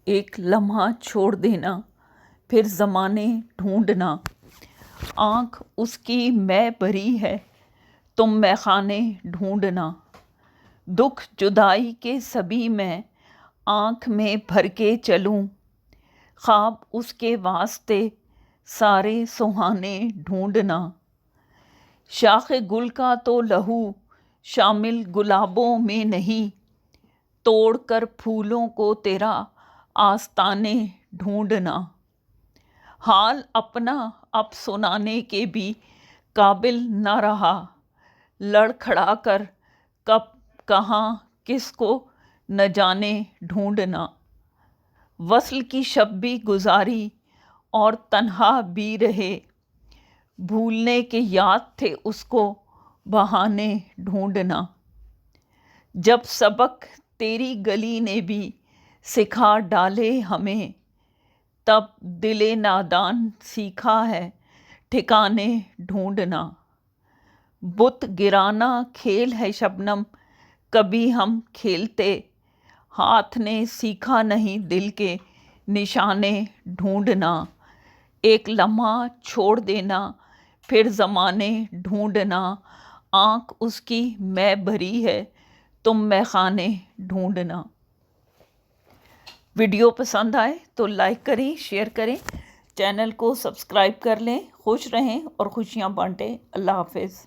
ایک لمحہ چھوڑ دینا پھر زمانے ڈھونڈنا، آنکھ اس کی میں بھری ہے تم میں خانے ڈھونڈنا، دکھ جدائی کے سبھی میں آنکھ میں بھر کے چلوں، خواب اس کے واسطے سارے سہانے ڈھونڈنا، شاخ گل کا تو لہو شامل گلابوں میں نہیں، توڑ کر پھولوں کو تیرا آستانے ڈھونڈنا، حال اپنا اب سنانے کے بھی قابل نہ رہا، لڑکھڑا کر کب کہاں کس کو نہ جانے ڈھونڈنا، وصل کی شب بھی گزاری اور تنہا بھی رہے، بھولنے کے یاد تھے اس کو بہانے ڈھونڈنا، جب سبق تیری گلی نے بھی سکھا ڈالے ہمیں، تب دل نادان سیکھا ہے ٹھکانے ڈھونڈنا، بت گرانا کھیل ہے شبنم کبھی ہم کھیلتے، ہاتھ نے سیکھا نہیں دل کے نشانے ڈھونڈنا، ایک لمحہ چھوڑ دینا پھر زمانے ڈھونڈنا، آنکھ اس کی میں بھری ہے تم میں خانے ڈھونڈنا۔ ویڈیو پسند آئے تو لائک کریں، شیئر کریں، چینل کو سبسکرائب کر لیں، خوش رہیں اور خوشیاں بانٹیں۔ اللہ حافظ۔